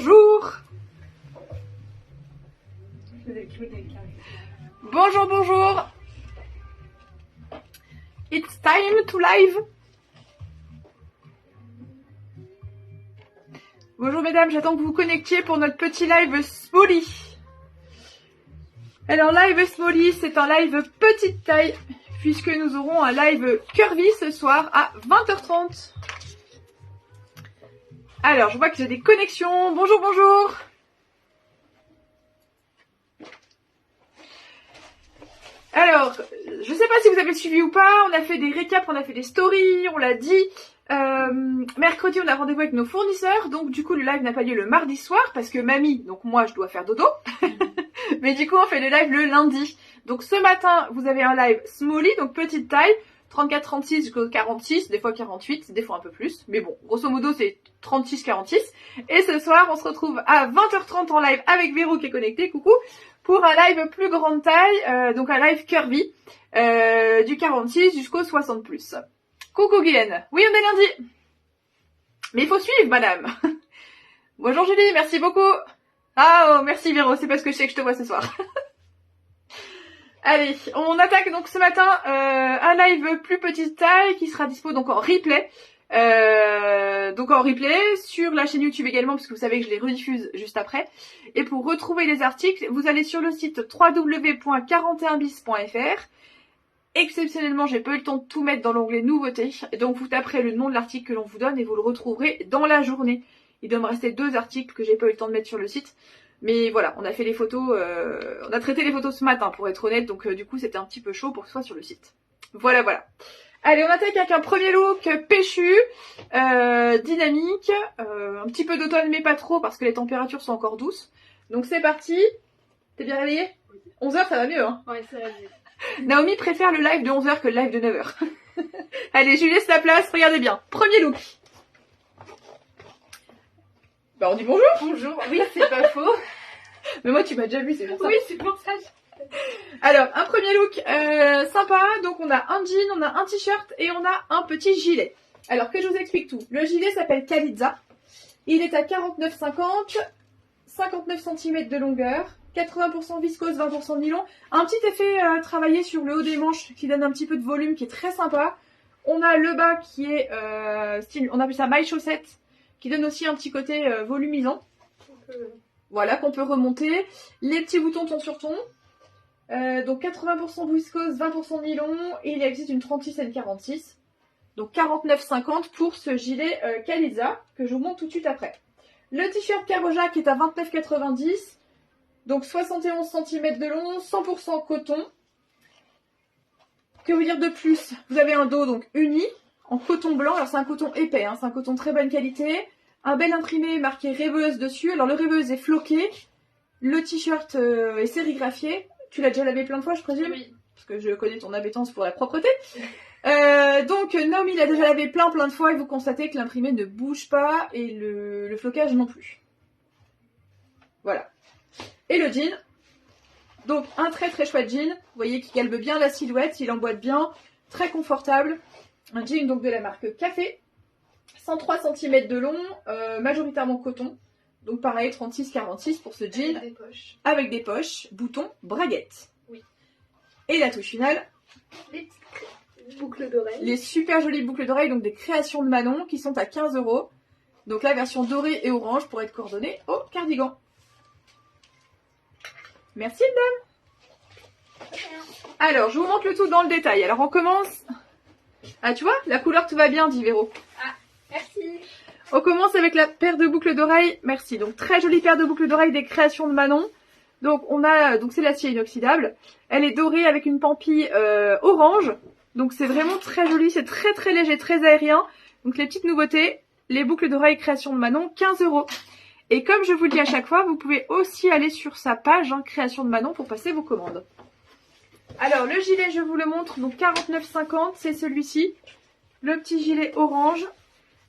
bonjour. Bonjour, bonjour. It's time to live. Bonjour mesdames, j'attends que vous vous connectiez pour notre petit live Smally. Alors live Smally, c'est un live petite taille, puisque nous aurons un live curvy ce soir à 20h30. Alors, je vois que j'ai des connexions. Bonjour, bonjour. Alors, je sais pas si vous avez suivi ou pas, on a fait des récaps, on a fait des stories, on l'a dit. Mercredi, on a rendez-vous avec nos fournisseurs, donc du coup, le live n'a pas lieu le mardi soir, parce que mamie, donc moi, je dois faire dodo. Mais du coup, on fait le live le lundi. Donc ce matin, vous avez un live Smally, donc petite taille, 34-36 jusqu'au 46, des fois 48, des fois un peu plus. Mais bon, grosso modo, c'est 36-46. Et ce soir, on se retrouve à 20h30 en live avec Véro qui est connecté, coucou, pour un live plus grande taille, donc un live curvy, du 46 jusqu'au 60+. Coucou Guylaine, oui on est lundi. Mais il faut suivre madame. Bonjour Julie, merci beaucoup. Ah oh, merci Véro, c'est parce que je sais que je te vois ce soir. Allez, on attaque donc ce matin un live plus petite taille qui sera dispo donc en replay. Sur la chaîne YouTube également, parce que vous savez que je les rediffuse juste après. Et pour retrouver les articles, vous allez sur le site www.41bis.fr. Exceptionnellement, j'ai pas eu le temps de tout mettre dans l'onglet nouveautés. Donc vous taperez le nom de l'article que l'on vous donne et vous le retrouverez dans la journée. Il doit me rester 2 articles que j'ai pas eu le temps de mettre sur le site. Mais voilà, on a fait les photos, on a traité les photos ce matin pour être honnête. Donc du coup, c'était un petit peu chaud pour que ce soit sur le site. Voilà, voilà. Allez, on attaque avec un premier look péchu, dynamique, un petit peu d'automne mais pas trop parce que les températures sont encore douces. Donc c'est parti. T'es bien réveillée? 11h ça va mieux hein? Ouais, ça va mieux. Naomi préfère le live de 11h que le live de 9h. Allez, je lui laisse la place, regardez bien. Premier look. Bah on dit bonjour. Bonjour, oui c'est pas faux. Mais moi tu m'as déjà vu, c'est pour ça. Oui, c'est pour ça. Alors, un premier look sympa. Donc on a un jean, on a un t-shirt et on a un petit gilet. Alors que je vous explique tout. Le gilet s'appelle Kaliza. Il est à 49,50, 59 cm de longueur, 80% viscose, 20% nylon. Un petit effet travaillé sur le haut des manches qui donne un petit peu de volume, qui est très sympa. On a le bas qui est style, on appelle ça maille chaussette, qui donne aussi un petit côté volumisant. Voilà, qu'on peut remonter. Les petits boutons ton sur ton. Donc 80% viscose, 20% nylon. Et il existe une 36 et une 46. Donc 49,50 pour ce gilet Kaliza, que je vous montre tout de suite après. Le t-shirt Caroja qui est à 29,90. Donc 71 cm de long, 100% coton. Que vous dire de plus? Vous avez un dos donc uni, en coton blanc. Alors c'est un coton épais, hein, c'est un coton très bonne qualité. Un bel imprimé marqué rêveuse dessus. Alors le rêveuse est floqué. Le t-shirt est sérigraphié. Tu l'as déjà lavé plein de fois je présume? Oui. Parce que je connais ton appétence pour la propreté. Donc Naomi l'a déjà lavé plein de fois et vous constatez que l'imprimé ne bouge pas et le flocage non plus. Voilà. Et le jean. Donc un très chouette jean. Vous voyez qu'il galbe bien la silhouette, il emboîte bien. Très confortable. Un jean donc de la marque Café. 103 cm de long, majoritairement coton. Donc pareil, 36-46 pour ce jean. Avec des poches. Avec des poches, boutons, braguettes. Oui. Et la touche finale. Les petites boucles d'oreilles. Les super jolies boucles d'oreilles, donc des créations de Manon qui sont à 15 €. Donc la version dorée et orange pour être coordonnée au cardigan. Merci madame. Alors, je vous montre le tout dans le détail. Alors on commence... Ah tu vois, la couleur tout va bien, dit Véro. Ah, merci. On commence avec la paire de boucles d'oreilles. Merci. Donc très jolie paire de boucles d'oreilles des créations de Manon. Donc on a donc c'est l'acier inoxydable. Elle est dorée avec une pampille orange. Donc c'est vraiment très joli, c'est très léger, très aérien. Donc les petites nouveautés, les boucles d'oreilles création de Manon, 15 €. Et comme je vous le dis à chaque fois, vous pouvez aussi aller sur sa page création de Manon pour passer vos commandes. Alors le gilet, je vous le montre, donc 49,50, c'est celui-ci. Le petit gilet orange.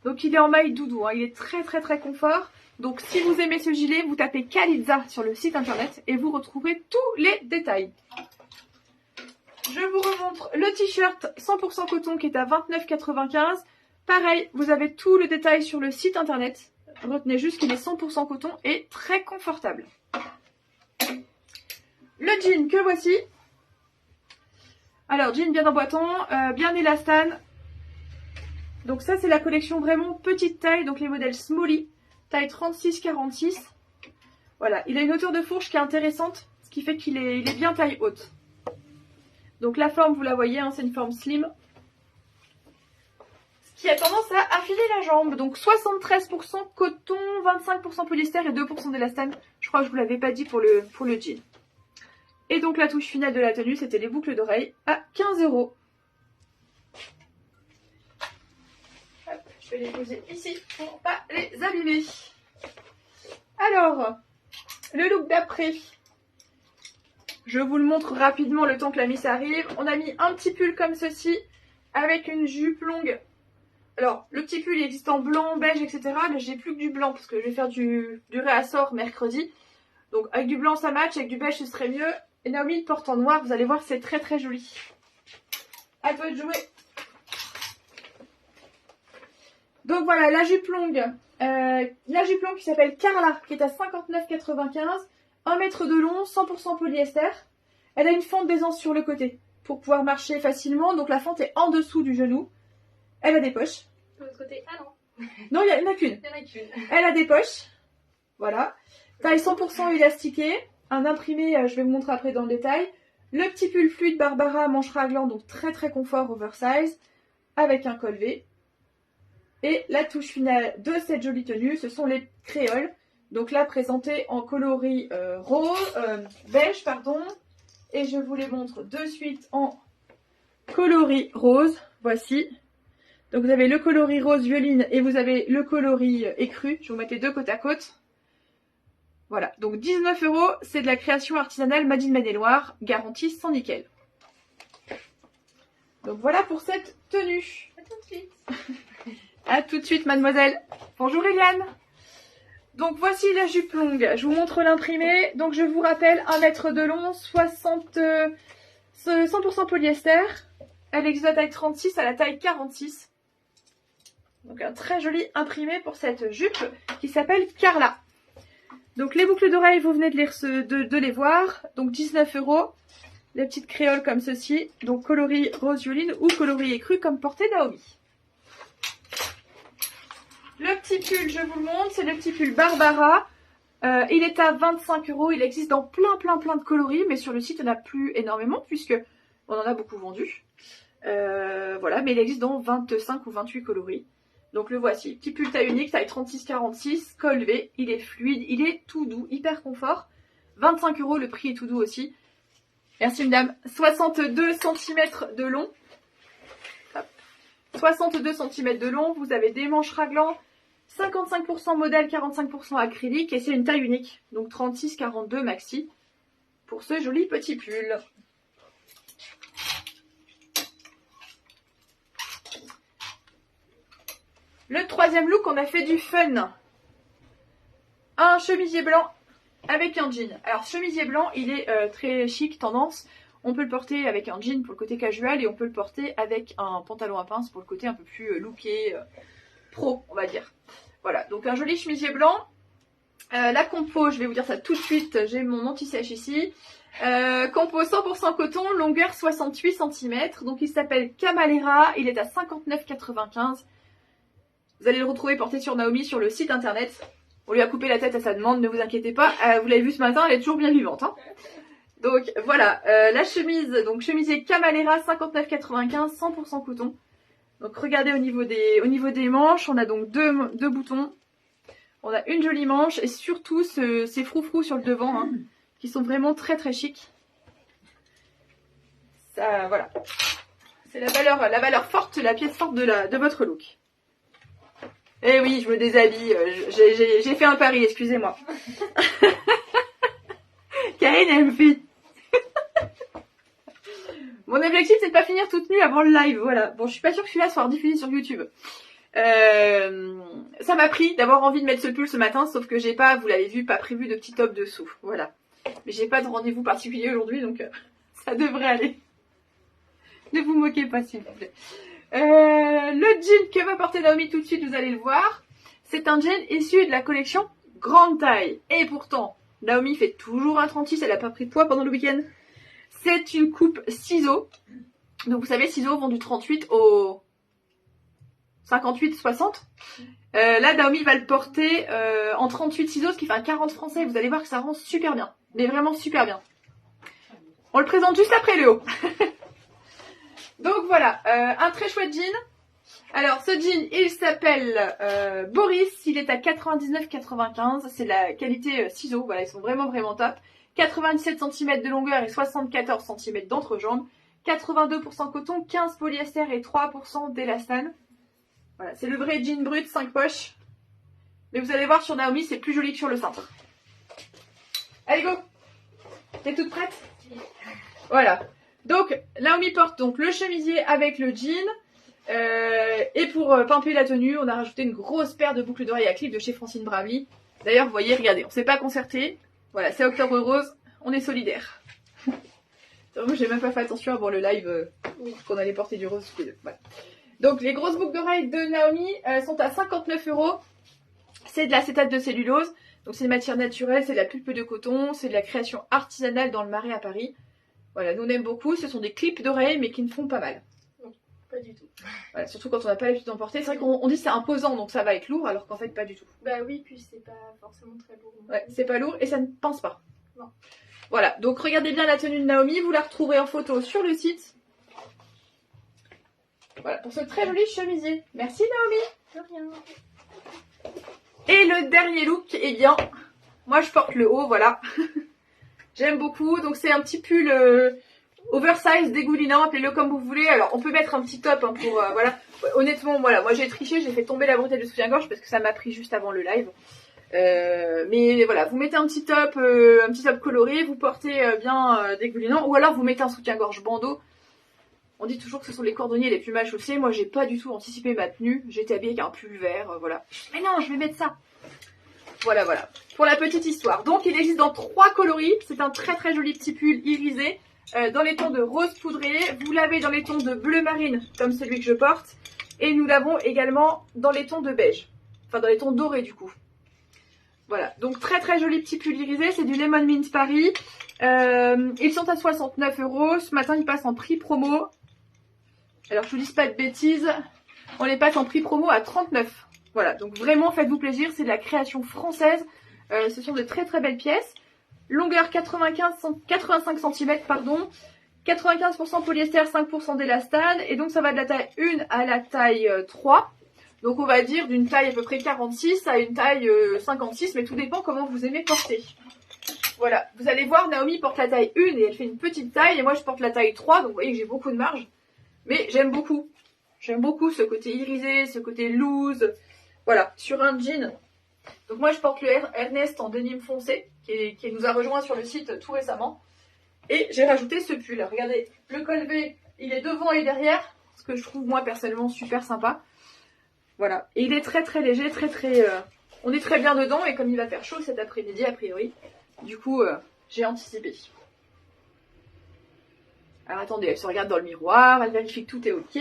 Donc il est en maille doudou, hein. Il est très confort. Donc si vous aimez ce gilet, vous tapez Kaliza sur le site internet et vous retrouverez tous les détails. Je vous remontre le t-shirt 100% coton qui est à 29,95. Pareil, vous avez tout le détail sur le site internet. Retenez juste qu'il est 100% coton et très confortable. Le jean que voici. Alors, jean bien emboîtant, bien élastane. Donc ça, c'est la collection vraiment petite taille, donc les modèles Smally, taille 36-46. Voilà, il a une hauteur de fourche qui est intéressante, ce qui fait qu'il est bien taille haute. Donc la forme, vous la voyez, hein, c'est une forme slim. Ce qui a tendance à affiler la jambe. Donc 73% coton, 25% polyester et 2% d'élastane. Je crois que je vous l'avais pas dit pour le jean. Et donc la touche finale de la tenue, c'était les boucles d'oreilles à 15 €. Je vais les poser ici pour pas les abîmer. Alors, le look d'après. Je vous le montre rapidement le temps que la mise arrive. On a mis un petit pull comme ceci avec une jupe longue. Alors, le petit pull il existe en blanc, beige, etc. Là, j'ai plus que du blanc parce que je vais faire du réassort mercredi. Donc, avec du blanc, ça match. Avec du beige, ce serait mieux. Et Naomi le porte en noir. Vous allez voir, c'est très très joli. À toi de jouer. Donc voilà, la jupe longue. La jupe longue qui s'appelle Carla, qui est à 59,95. 1 mètre de long, 100% polyester. Elle a une fente d'aisance sur le côté pour pouvoir marcher facilement. Donc la fente est en dessous du genou. Elle a des poches. De l'autre côté, ah non. Non, il n'y en a qu'une. Il n'y en a qu'une. Elle a des poches. Voilà. Taille 100% élastiquée. Un imprimé, je vais vous montrer après dans le détail. Le petit pull fluide Barbara manche raglant, donc très très confort oversize. Avec un col V. Et la touche finale de cette jolie tenue, ce sont les créoles. Donc là, présentées en coloris beige, pardon. Et je vous les montre de suite en coloris rose. Voici. Donc vous avez le coloris rose violine et vous avez le coloris écru. Je vais vous mettre les deux côte à côte. Voilà. Donc 19 €, c'est de la création artisanale Made in Maine-et-Loire, garantie sans nickel. Donc voilà pour cette tenue. À tout de suite. A tout de suite, mademoiselle. Bonjour Eliane. Donc voici la jupe longue. Je vous montre l'imprimé. Donc je vous rappelle, 1 mètre de long, 100% polyester. Elle existe à taille 36 à la taille 46. Donc un très joli imprimé pour cette jupe qui s'appelle Carla. Donc les boucles d'oreilles, vous venez de les voir. Donc 19 €. Les petites créoles comme ceci. Donc coloris rose violine ou coloris écru comme portait Naomi. Le petit pull, je vous le montre, c'est le petit pull Barbara. Il est à 25 €. Il existe dans plein de coloris, mais sur le site, il n'y en a plus énormément puisque on en a beaucoup vendu. Voilà, mais il existe dans 25 ou 28 coloris. Donc le voici. Petit pull taille unique, taille 36-46, col V. Il est fluide, il est tout doux, hyper confort. 25 €, le prix est tout doux aussi. Merci madame. 62 cm de long. Hop. 62 cm de long. Vous avez des manches raglant. 55% modèle, 45% acrylique et c'est une taille unique, donc 36-42 maxi pour ce joli petit pull. Le troisième look, on a fait du fun. Un chemisier blanc avec un jean. Alors chemisier blanc, il est très chic, tendance. On peut le porter avec un jean pour le côté casual et on peut le porter avec un pantalon à pince pour le côté un peu plus looké, pro, on va dire. Voilà, donc un joli chemisier blanc. La compo, je vais vous dire ça tout de suite, j'ai mon anti-sèche ici. Compo 100% coton, longueur 68 cm. Donc il s'appelle Camalera, il est à 59,95. Vous allez le retrouver porté sur Naomi sur le site internet. On lui a coupé la tête à sa demande, ne vous inquiétez pas. Vous l'avez vu ce matin, elle est toujours bien vivante. Hein. Donc voilà, la chemise, donc chemisier Camalera 59,95, 100% coton. Donc regardez au niveau des manches, on a donc deux boutons. On a une jolie manche et surtout ces froufrous sur le devant, hein, qui sont vraiment très très chics. Ça, voilà. C'est la valeur forte, la pièce forte de votre look. Eh oui, je me déshabille, j'ai fait un pari, excusez-moi. Karine, elle me fait... Mon objectif, c'est de pas finir toute nue avant le live, voilà. Bon, je suis pas sûre que celui-là soit diffusé sur YouTube. Ça m'a pris d'avoir envie de mettre ce pull ce matin, sauf que j'ai pas, vous l'avez vu, pas prévu de petit top dessous, voilà. Mais j'ai pas de rendez-vous particulier aujourd'hui, donc ça devrait aller. Ne vous moquez pas, s'il vous plaît. Le jean que va porter Naomi tout de suite, vous allez le voir. C'est un jean issu de la collection grande taille. Et pourtant, Naomi fait toujours un 36, elle n'a pas pris de poids pendant le week-end. C'est une coupe ciseaux. Donc vous savez, ciseaux vont du 38 au 58-60. Là, Naomi va le porter en 38 ciseaux, ce qui fait un 40 français. Vous allez voir que ça rend super bien. Mais vraiment super bien. On le présente juste après le haut. Donc voilà, un très chouette jean. Alors ce jean, il s'appelle Boris. Il est à 99,95. C'est la qualité ciseaux. Voilà, ils sont vraiment top. 97 cm de longueur et 74 cm d'entrejambe. 82% coton, 15 polyester et 3% d'élastane. Voilà, c'est le vrai jean brut 5 poches. Mais vous allez voir sur Naomi, c'est plus joli que sur le cintre. Allez go! T'es toute prête? Voilà. Donc Naomi porte donc le chemisier avec le jean. Et pour pimper la tenue, on a rajouté une grosse paire de boucles d'oreilles à clip de chez Francine Bravely. D'ailleurs, vous voyez, regardez, on s'est pas concerté. Voilà, c'est Octobre Rose, on est solidaires. Moi, j'ai même pas fait attention avant le live qu'on allait porter du rose tous les deux. Voilà. Donc les grosses boucles d'oreilles de Naomi sont à 59 €. C'est de l'acétate de cellulose. Donc c'est une matière naturelle, c'est de la pulpe de coton, c'est de la création artisanale dans le Marais à Paris. Voilà, nous on aime beaucoup. Ce sont des clips d'oreilles mais qui ne font pas mal. Non, pas du tout. Voilà, surtout quand on n'a pas l'habitude d'en porter. C'est vrai qu'on dit que c'est imposant donc ça va être lourd alors qu'en fait pas du tout. Bah oui, puis c'est pas forcément très lourd. Ouais, c'est pas lourd et ça ne pince pas. Non. Voilà, donc regardez bien la tenue de Naomi, vous la retrouverez en photo sur le site. Voilà, pour ce très joli chemisier. Merci Naomi. De rien. Et le dernier look, eh bien, moi je porte le haut, voilà. J'aime beaucoup, donc c'est un petit pull oversize, dégoulinant, appelez-le comme vous voulez. Alors on peut mettre un petit top hein, pour, voilà. Honnêtement, voilà, moi j'ai triché, j'ai fait tomber la bretelle de soutien-gorge parce que ça m'a pris juste avant le live. Mais voilà, vous mettez un petit top coloré, vous portez bien dégoulinant, ou alors vous mettez un soutien-gorge bandeau. On dit toujours que ce sont les cordonniers les plus mal chaussés. Moi, j'ai pas du tout anticipé ma tenue. J'étais habillée avec un pull vert, voilà. Mais non, je vais mettre ça. Voilà. Pour la petite histoire. Donc, il existe dans 3 coloris. C'est un très joli petit pull irisé. Dans les tons de rose poudré. Vous l'avez dans les tons de bleu marine, comme celui que je porte. Et nous l'avons également dans les tons de beige. Enfin, dans les tons dorés, du coup. Voilà. Donc, très joli petit pull irisé. C'est du Lemon Mint Paris. Ils sont à 69 €. Ce matin, ils passent en prix promo. Alors, je vous dis pas de bêtises, on les passe en prix promo à 39. Voilà, donc vraiment, faites-vous plaisir, c'est de la création française. Ce sont de très belles pièces. Longueur 85 cm, pardon. 95% polyester, 5% d'élastane. Et donc, ça va de la taille 1 à la taille 3. Donc, on va dire d'une taille à peu près 46 à une taille 56, mais tout dépend comment vous aimez porter. Voilà, vous allez voir, Naomi porte la taille 1 et elle fait une petite taille. Et moi, je porte la taille 3, donc vous voyez que j'ai beaucoup de marge. Mais j'aime beaucoup. J'aime beaucoup ce côté irisé, ce côté loose. Voilà, sur un jean. Donc moi, je porte le Ernest en denim foncé, qui nous a rejoint sur le site tout récemment. Et j'ai rajouté ce pull. Regardez, le col V, il est devant et derrière. Ce que je trouve, moi, personnellement, super sympa. Voilà. Et il est très léger, on est très bien dedans. Et comme il va faire chaud cet après-midi, a priori, du coup, j'ai anticipé. Alors attendez, elle se regarde dans le miroir, elle vérifie que tout est ok.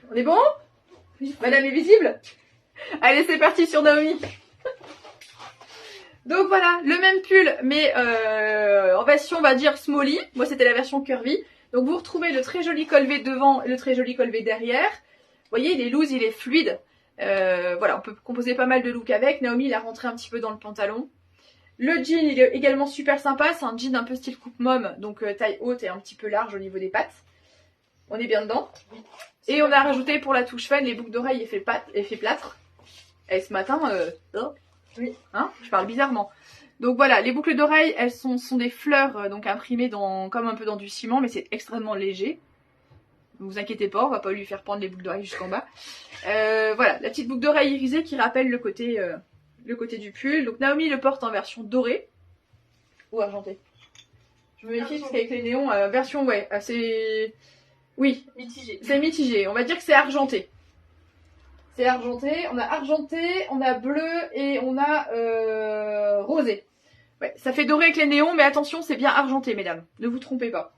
On est bon? Oui, madame est visible? Allez, c'est parti sur Naomi. Donc voilà, le même pull, mais en version, on va dire, smally. Moi, c'était la version curvy. Donc vous retrouvez le très joli col V devant et le très joli col V derrière. Vous voyez, il est loose, il est fluide. Voilà, on peut composer pas mal de looks avec. Naomi, il a rentré un petit peu dans le pantalon. Le jean, il est également super sympa. C'est un jean un peu style coupe mom, donc taille haute et un petit peu large au niveau des pattes. On est bien dedans. Et on a rajouté pour la touche fun les boucles d'oreilles effet plâtre. Et ce matin, oui, hein, je parle bizarrement. Donc voilà, les boucles d'oreilles, elles sont des fleurs donc imprimées comme un peu dans du ciment, mais c'est extrêmement léger. Ne vous inquiétez pas, on va pas lui faire prendre les boucles d'oreilles jusqu'en bas. Voilà, la petite boucle d'oreille irisée qui rappelle le côté du pull. Donc Naomi le porte en version dorée ou argentée. Je me méfie parce qu'avec les néons, version ouais, c'est oui, Mitigé. C'est mitigé. On va dire que c'est argenté. C'est argenté. On a argenté, on a bleu et on a rosé. Ouais, ça fait doré avec les néons, mais attention, c'est bien argenté, mesdames. Ne vous trompez pas.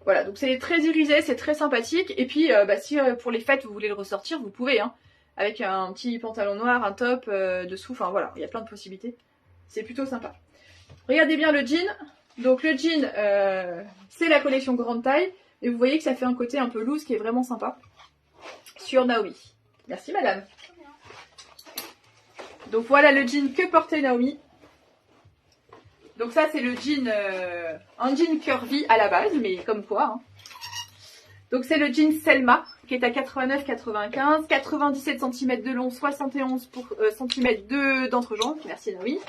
Voilà, donc c'est très irisé, c'est très sympathique. Et puis, si pour les fêtes vous voulez le ressortir, vous pouvez. Hein. avec un petit pantalon noir, un top dessous, enfin voilà, il y a plein de possibilités. C'est plutôt sympa. Regardez bien le jean. Donc le jean, c'est la collection grande taille. Et vous voyez que ça fait un côté un peu loose qui est vraiment sympa. Sur Naomi. Merci madame. Donc voilà le jean que portait Naomi. Donc ça c'est le jean, un jean curvy à la base, mais comme quoi. Hein. Donc c'est le jean Selma qui est à 89,95, 97 cm de long, 71 cm d'entrejambe. Merci Naomi.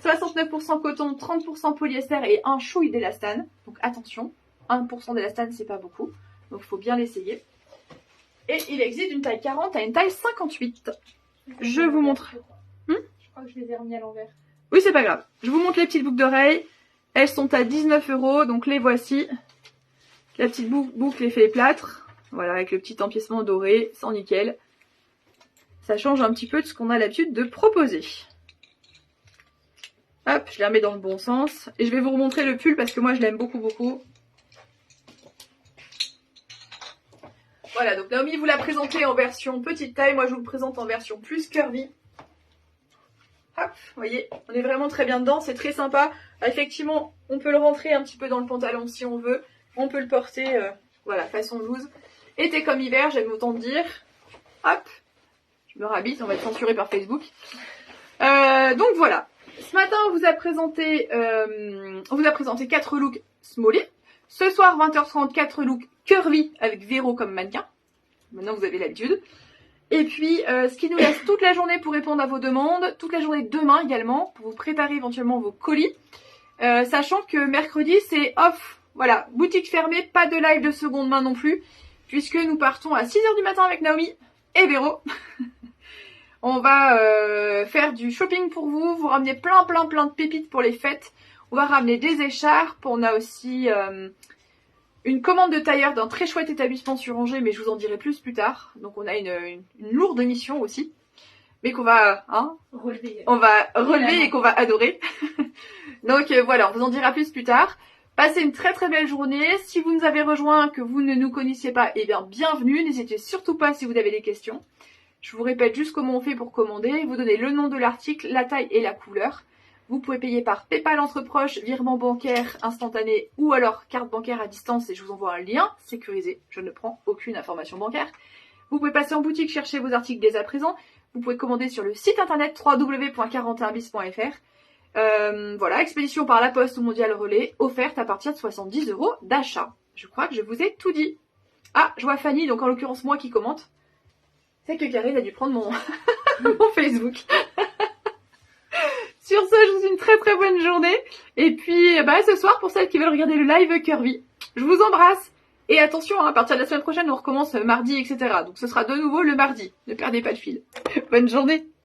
69% coton, 30% polyester et un chouille d'élastane. Donc attention, 1% d'élastane c'est pas beaucoup. Donc il faut bien l'essayer. Et il existe d'une taille 40 à une taille 58. Je vous montre. Je crois que je les ai remis à l'envers. Oui, c'est pas grave. Je vous montre les petites boucles d'oreilles. Elles sont à 19 €, donc les voici. La petite boucle est faite plâtre. Voilà, avec le petit empiècement doré, sans nickel. Ça change un petit peu de ce qu'on a l'habitude de proposer. Hop, je les remets dans le bon sens. Et je vais vous remontrer le pull parce que moi je l'aime beaucoup beaucoup. Voilà, donc Naomi vous l'a présenté en version petite taille. Moi je vous le présente en version plus curvy. Hop, vous voyez, on est vraiment très bien dedans, c'est très sympa. Effectivement, on peut le rentrer un petit peu dans le pantalon si on veut. On peut le porter, voilà, façon loose. Été comme hiver, j'aime autant dire. Hop, je me rabite, on va être censuré par Facebook. Donc voilà. Ce matin, on vous a présenté 4 looks smolly. Ce soir, 20h30, 4 looks curvy avec Véro comme mannequin. Maintenant, vous avez l'habitude. Et puis, ce qui nous laisse toute la journée pour répondre à vos demandes. Toute la journée demain également, pour vous préparer éventuellement vos colis. Sachant que mercredi, c'est off. Voilà, boutique fermée, pas de live de seconde main non plus. Puisque nous partons à 6h du matin avec Naomi et Véro. On va faire du shopping pour vous, vous ramener plein de pépites pour les fêtes. On va ramener des écharpes, on a aussi une commande de tailleur d'un très chouette établissement sur Angers, mais je vous en dirai plus tard. Donc on a une lourde mission aussi, mais qu'on va relever. On va relever et qu'on va adorer. Donc voilà, on vous en dira plus tard. Passez une très belle journée. Si vous nous avez rejoint, que vous ne nous connaissiez pas, eh bien bienvenue. N'hésitez surtout pas si vous avez des questions. Je vous répète juste comment on fait pour commander. Vous donnez le nom de l'article, la taille et la couleur. Vous pouvez payer par PayPal entre proches, virement bancaire instantané ou alors carte bancaire à distance et je vous envoie un lien sécurisé. Je ne prends aucune information bancaire. Vous pouvez passer en boutique, chercher vos articles dès à présent. Vous pouvez commander sur le site internet www.41bis.fr. Voilà, expédition par la poste ou mondial relais, offerte à partir de 70 € d'achat. Je crois que je vous ai tout dit. Ah, je vois Fanny, donc en l'occurrence moi qui commente. C'est que Karine a dû prendre mon, mon Facebook. Sur ce, je vous souhaite une très bonne journée. Et puis, ce soir, pour celles qui veulent regarder le live curvy, je vous embrasse. Et attention, à partir de la semaine prochaine, on recommence mardi, etc. Donc ce sera de nouveau le mardi. Ne perdez pas le fil. Bonne journée.